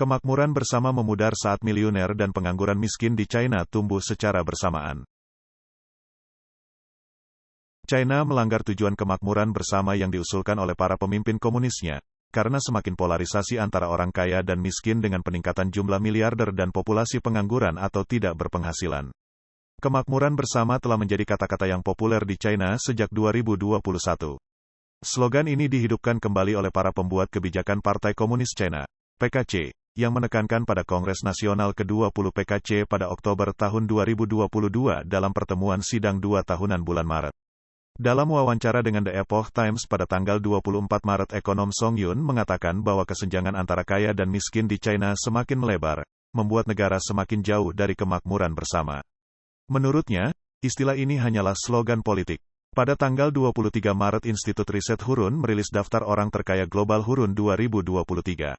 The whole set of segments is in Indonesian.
Kemakmuran bersama memudar saat miliuner dan pengangguran miskin di China tumbuh secara bersamaan. China melanggar tujuan kemakmuran bersama yang diusulkan oleh para pemimpin komunisnya, karena semakin polarisasi antara orang kaya dan miskin dengan peningkatan jumlah miliarder dan populasi pengangguran atau tidak berpenghasilan. Kemakmuran bersama telah menjadi kata-kata yang populer di China sejak 2021. Slogan ini dihidupkan kembali oleh para pembuat kebijakan Partai Komunis China, PKC, yang menekankan pada Kongres Nasional ke-20 PKC pada Oktober tahun 2022 dalam pertemuan sidang 2 tahunan bulan Maret. Dalam wawancara dengan The Epoch Times pada tanggal 24 Maret, ekonom Song Yun mengatakan bahwa kesenjangan antara kaya dan miskin di China semakin melebar, membuat negara semakin jauh dari kemakmuran bersama. Menurutnya, istilah ini hanyalah slogan politik. Pada tanggal 23 Maret, Institut Riset Hurun merilis daftar orang terkaya global Hurun 2023.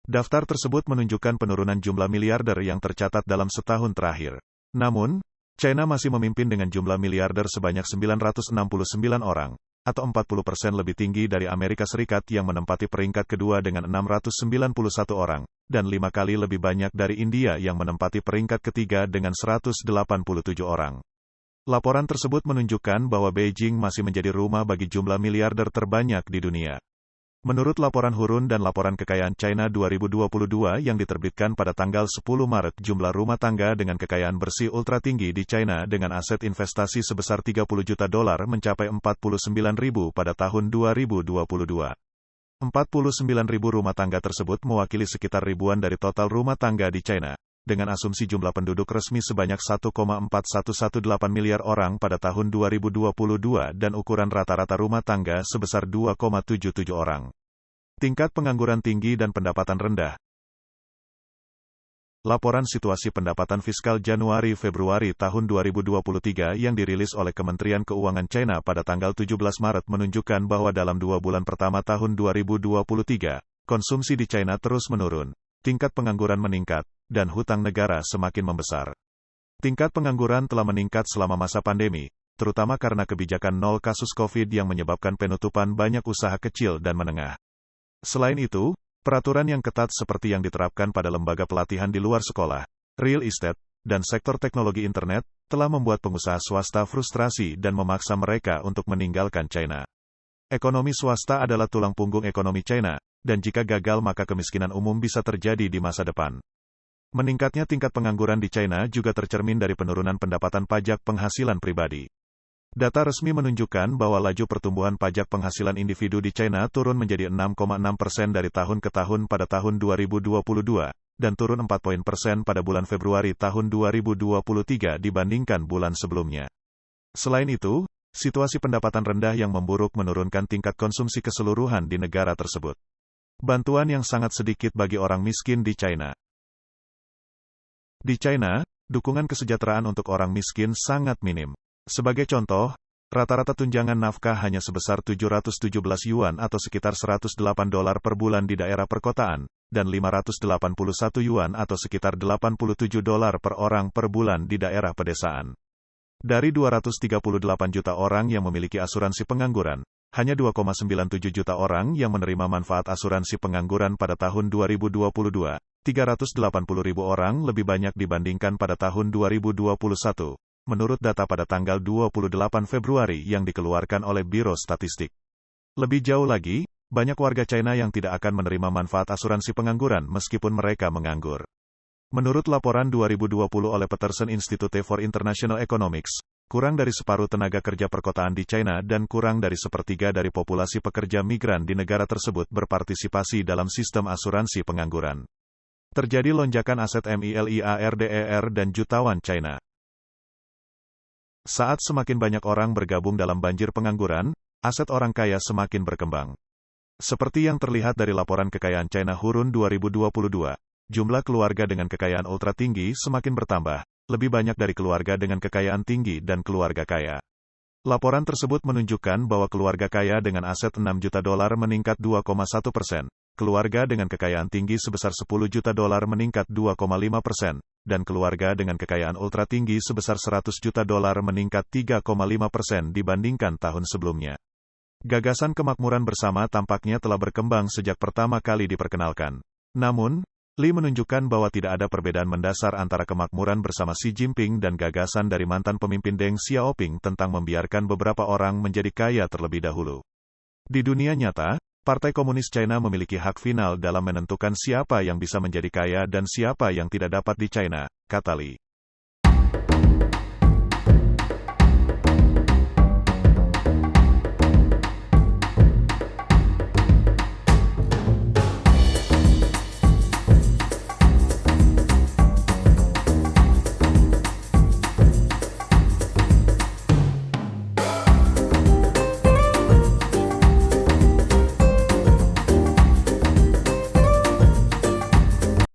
Daftar tersebut menunjukkan penurunan jumlah miliarder yang tercatat dalam setahun terakhir. Namun, China masih memimpin dengan jumlah miliarder sebanyak 969 orang, atau 40% lebih tinggi dari Amerika Serikat yang menempati peringkat kedua dengan 691 orang, dan 5 kali lebih banyak dari India yang menempati peringkat ketiga dengan 187 orang. Laporan tersebut menunjukkan bahwa Beijing masih menjadi rumah bagi jumlah miliarder terbanyak di dunia. Menurut laporan Hurun dan laporan kekayaan China 2022 yang diterbitkan pada tanggal 10 Maret, jumlah rumah tangga dengan kekayaan bersih ultra tinggi di China dengan aset investasi sebesar 30 juta dolar mencapai 49.000 pada tahun 2022. 49.000 rumah tangga tersebut mewakili sekitar ribuan dari total rumah tangga di China, dengan asumsi jumlah penduduk resmi sebanyak 1,4118 miliar orang pada tahun 2022 dan ukuran rata-rata rumah tangga sebesar 2,77 orang. Tingkat pengangguran tinggi dan pendapatan rendah. Laporan situasi pendapatan fiskal Januari-Februari tahun 2023 yang dirilis oleh Kementerian Keuangan China pada tanggal 17 Maret menunjukkan bahwa dalam 2 bulan pertama tahun 2023, konsumsi di China terus menurun, tingkat pengangguran meningkat, dan hutang negara semakin membesar. Tingkat pengangguran telah meningkat selama masa pandemi, terutama karena kebijakan nol kasus COVID yang menyebabkan penutupan banyak usaha kecil dan menengah. Selain itu, peraturan yang ketat seperti yang diterapkan pada lembaga pelatihan di luar sekolah, real estate, dan sektor teknologi internet, telah membuat pengusaha swasta frustrasi dan memaksa mereka untuk meninggalkan China. Ekonomi swasta adalah tulang punggung ekonomi China, dan jika gagal maka kemiskinan umum bisa terjadi di masa depan. Meningkatnya tingkat pengangguran di China juga tercermin dari penurunan pendapatan pajak penghasilan pribadi. Data resmi menunjukkan bahwa laju pertumbuhan pajak penghasilan individu di China turun menjadi 6,6% dari tahun ke tahun pada tahun 2022, dan turun 4 poin persen pada bulan Februari tahun 2023 dibandingkan bulan sebelumnya. Selain itu, situasi pendapatan rendah yang memburuk menurunkan tingkat konsumsi keseluruhan di negara tersebut. Bantuan yang sangat sedikit bagi orang miskin di China. Di China, dukungan kesejahteraan untuk orang miskin sangat minim. Sebagai contoh, rata-rata tunjangan nafkah hanya sebesar 717 yuan atau sekitar 108 dolar per bulan di daerah perkotaan, dan 581 yuan atau sekitar 87 dolar per orang per bulan di daerah pedesaan. Dari 238 juta orang yang memiliki asuransi pengangguran, hanya 2,97 juta orang yang menerima manfaat asuransi pengangguran pada tahun 2022, 380.000 orang lebih banyak dibandingkan pada tahun 2021, menurut data pada tanggal 28 Februari yang dikeluarkan oleh Biro Statistik. Lebih jauh lagi, banyak warga China yang tidak akan menerima manfaat asuransi pengangguran meskipun mereka menganggur. Menurut laporan 2020 oleh Peterson Institute for International Economics, kurang dari separuh tenaga kerja perkotaan di China dan kurang dari sepertiga dari populasi pekerja migran di negara tersebut berpartisipasi dalam sistem asuransi pengangguran. Terjadi lonjakan aset miliarder dan jutawan China. Saat semakin banyak orang bergabung dalam banjir pengangguran, aset orang kaya semakin berkembang. Seperti yang terlihat dari laporan kekayaan China Hurun 2022, jumlah keluarga dengan kekayaan ultra tinggi semakin bertambah, lebih banyak dari keluarga dengan kekayaan tinggi dan keluarga kaya. Laporan tersebut menunjukkan bahwa keluarga kaya dengan aset 6 juta dolar meningkat 2,1%, keluarga dengan kekayaan tinggi sebesar 10 juta dolar meningkat 2,5%, dan keluarga dengan kekayaan ultra tinggi sebesar 100 juta dolar meningkat 3,5% dibandingkan tahun sebelumnya. Gagasan kemakmuran bersama tampaknya telah berkembang sejak pertama kali diperkenalkan. Namun, Li menunjukkan bahwa tidak ada perbedaan mendasar antara kemakmuran bersama Xi Jinping dan gagasan dari mantan pemimpin Deng Xiaoping tentang membiarkan beberapa orang menjadi kaya terlebih dahulu. Di dunia nyata, Partai Komunis China memiliki hak final dalam menentukan siapa yang bisa menjadi kaya dan siapa yang tidak dapat di China, kata Li.